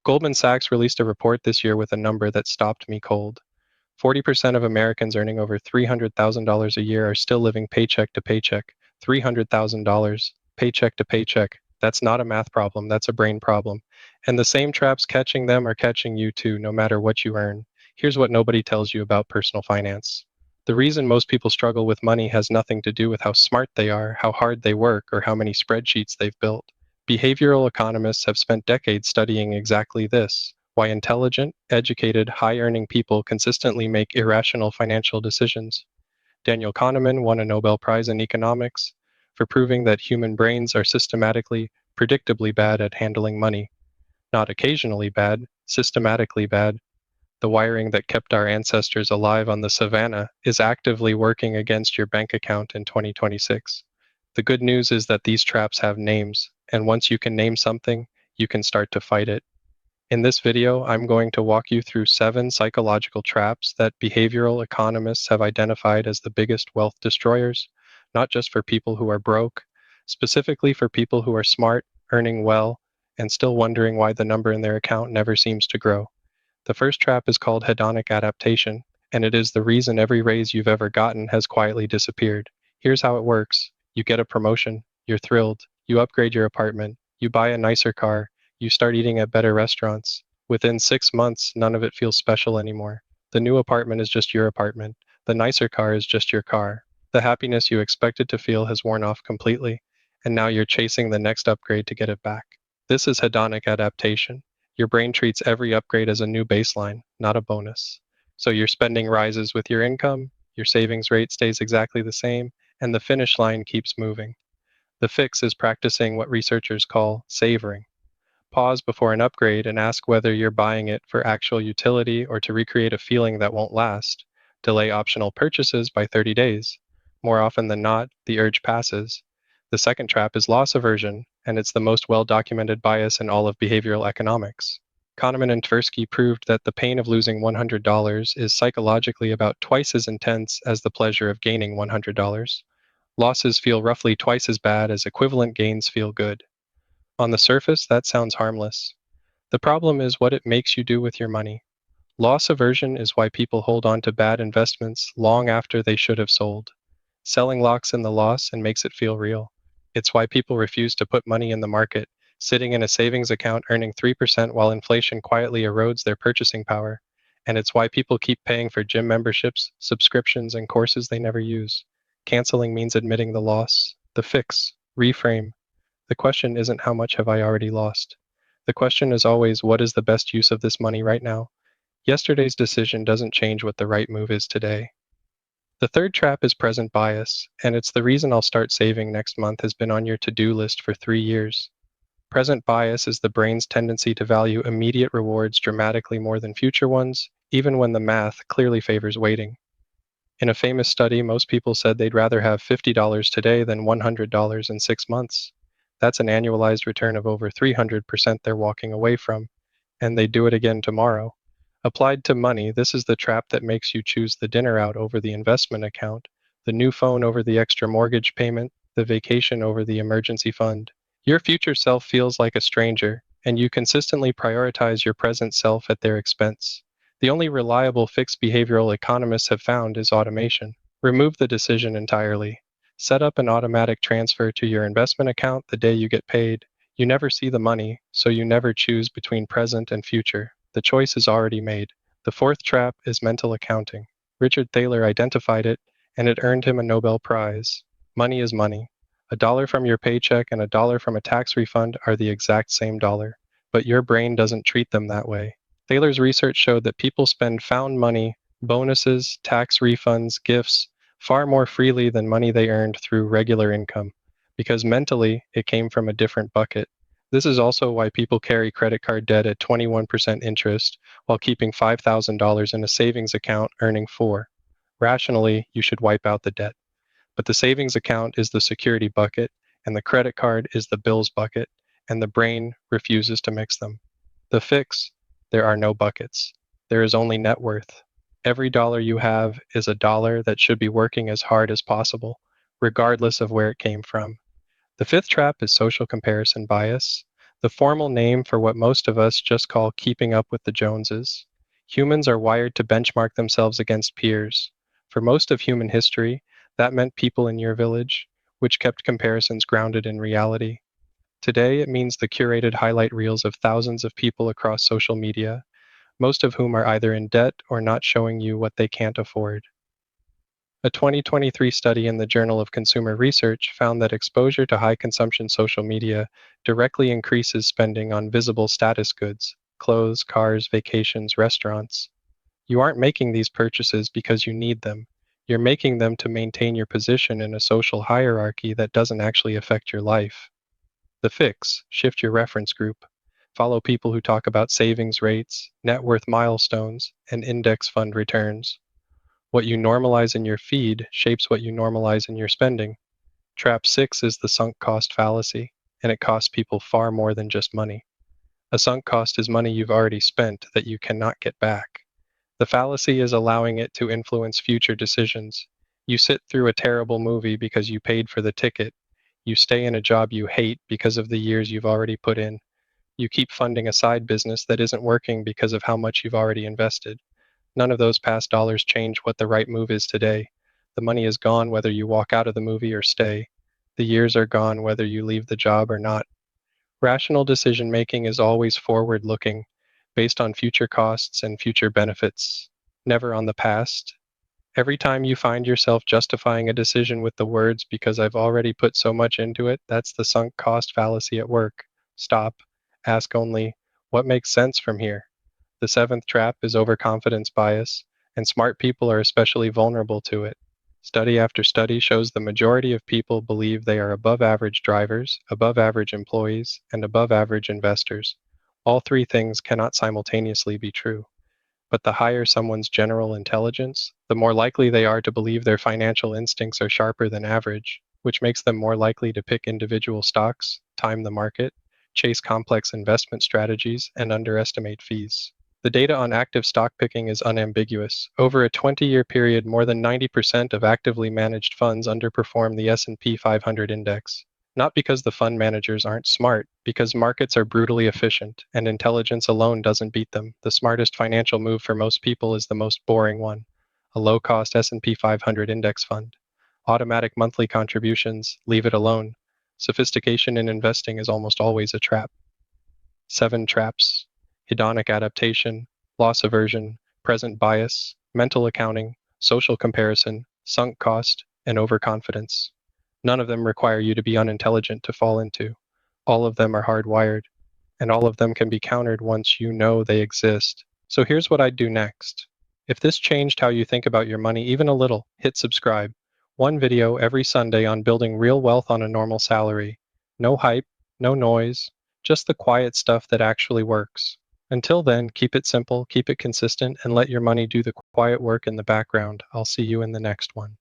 Goldman Sachs released a report this year with a number that stopped me cold. 40% of Americans earning over $300,000 a year are still living paycheck to paycheck. $300,000, paycheck to paycheck. That's not a math problem, that's a brain problem. And the same traps catching them are catching you too, no matter what you earn. Here's what nobody tells you about personal finance. The reason most people struggle with money has nothing to do with how smart they are, how hard they work, or how many spreadsheets they've built. Behavioral economists have spent decades studying exactly this: why intelligent, educated, high-earning people consistently make irrational financial decisions. Daniel Kahneman won a Nobel Prize in economics for proving that human brains are systematically, predictably bad at handling money. Not occasionally bad, systematically bad. The wiring that kept our ancestors alive on the savannah is actively working against your bank account in 2026. The good news is that these traps have names, and once you can name something, you can start to fight it. In this video, I'm going to walk you through 7 psychological traps that behavioral economists have identified as the biggest wealth destroyers, not just for people who are broke, specifically for people who are smart, earning well, and still wondering why the number in their account never seems to grow. The first trap is called hedonic adaptation, and it is the reason every raise you've ever gotten has quietly disappeared. Here's how it works. You get a promotion, you're thrilled, you upgrade your apartment, you buy a nicer car, you start eating at better restaurants. Within 6 months, none of it feels special anymore. The new apartment is just your apartment. The nicer car is just your car. The happiness you expected to feel has worn off completely, and now you're chasing the next upgrade to get it back. This is hedonic adaptation. Your brain treats every upgrade as a new baseline, not a bonus. So your spending rises with your income, your savings rate stays exactly the same, and the finish line keeps moving. The fix is practicing what researchers call savoring. Pause before an upgrade and ask whether you're buying it for actual utility or to recreate a feeling that won't last. Delay optional purchases by 30 days. More often than not, the urge passes. The second trap is loss aversion, and it's the most well-documented bias in all of behavioral economics. Kahneman and Tversky proved that the pain of losing $100 is psychologically about twice as intense as the pleasure of gaining $100. Losses feel roughly twice as bad as equivalent gains feel good. On the surface, that sounds harmless. The problem is what it makes you do with your money. Loss aversion is why people hold on to bad investments long after they should have sold. Selling locks in the loss and makes it feel real. It's why people refuse to put money in the market, sitting in a savings account earning 3% while inflation quietly erodes their purchasing power. And it's why people keep paying for gym memberships, subscriptions, and courses they never use. Canceling means admitting the loss. The fix: reframe. The question isn't how much have I already lost. The question is always what is the best use of this money right now? Yesterday's decision doesn't change what the right move is today. The third trap is present bias, and it's the reason I'll start saving next month has been on your to-do list for 3 years. Present bias is the brain's tendency to value immediate rewards dramatically more than future ones, even when the math clearly favors waiting. In a famous study, most people said they'd rather have $50 today than $100 in 6 months. That's an annualized return of over 300% they're walking away from, and they do it again tomorrow. Applied to money, this is the trap that makes you choose the dinner out over the investment account, the new phone over the extra mortgage payment, the vacation over the emergency fund. Your future self feels like a stranger, and you consistently prioritize your present self at their expense. The only reliable fix behavioral economists have found is automation. Remove the decision entirely. Set up an automatic transfer to your investment account the day you get paid. You never see the money, so you never choose between present and future. The choice is already made. The fourth trap is mental accounting. Richard Thaler identified it, and it earned him a Nobel Prize. Money is money. $1 from your paycheck and $1 from a tax refund are the exact same dollar, but your brain doesn't treat them that way. Thaler's research showed that people spend found money, bonuses, tax refunds, gifts, far more freely than money they earned through regular income, because mentally it came from a different bucket. This is also why people carry credit card debt at 21% interest while keeping $5,000 in a savings account earning 4. Rationally, you should wipe out the debt. But the savings account is the security bucket, and the credit card is the bills bucket, and the brain refuses to mix them. The fix: there are no buckets. There is only net worth. Every dollar you have is a dollar that should be working as hard as possible, regardless of where it came from. The fifth trap is social comparison bias. the formal name for what most of us just call keeping up with the Joneses. Humans are wired to benchmark themselves against peers. For most of human history, that meant people in your village, which kept comparisons grounded in reality. Today, it means the curated highlight reels of thousands of people across social media, most of whom are either in debt or not showing you what they can't afford. A 2023 study in the Journal of Consumer Research found that exposure to high consumption social media directly increases spending on visible status goods, clothes, cars, vacations, restaurants. You aren't making these purchases because you need them. You're making them to maintain your position in a social hierarchy that doesn't actually affect your life. The fix: shift your reference group. Follow people who talk about savings rates, net worth milestones, and index fund returns. What you normalize in your feed shapes what you normalize in your spending. Trap 6 is the sunk cost fallacy, and it costs people far more than just money. A sunk cost is money you've already spent that you cannot get back. The fallacy is allowing it to influence future decisions. You sit through a terrible movie because you paid for the ticket. You stay in a job you hate because of the years you've already put in. You keep funding a side business that isn't working because of how much you've already invested. None of those past dollars change what the right move is today. The money is gone whether you walk out of the movie or stay. The years are gone whether you leave the job or not. Rational decision making is always forward looking, based on future costs and future benefits, never on the past. Every time you find yourself justifying a decision with the words, because I've already put so much into it, that's the sunk cost fallacy at work. Stop. Ask only, what makes sense from here? The seventh trap is overconfidence bias, and smart people are especially vulnerable to it. Study after study shows the majority of people believe they are above average drivers, above average employees, and above average investors. All three things cannot simultaneously be true. But the higher someone's general intelligence, the more likely they are to believe their financial instincts are sharper than average, which makes them more likely to pick individual stocks, time the market, chase complex investment strategies, and underestimate fees. The data on active stock picking is unambiguous. Over a 20-year period, more than 90% of actively managed funds underperform the S&P 500 index. Not because the fund managers aren't smart, because markets are brutally efficient, and intelligence alone doesn't beat them. The smartest financial move for most people is the most boring one: a low-cost S&P 500 index fund. Automatic monthly contributions, leave it alone. Sophistication in investing is almost always a trap. 7 traps: hedonic adaptation, loss aversion, present bias, mental accounting, social comparison, sunk cost, and overconfidence. None of them require you to be unintelligent to fall into. All of them are hardwired, and all of them can be countered once you know they exist. So here's what I'd do next. If this changed how you think about your money even a little, hit subscribe. One video every Sunday on building real wealth on a normal salary. No hype, no noise, just the quiet stuff that actually works. Until then, keep it simple, keep it consistent, and let your money do the quiet work in the background. I'll see you in the next one.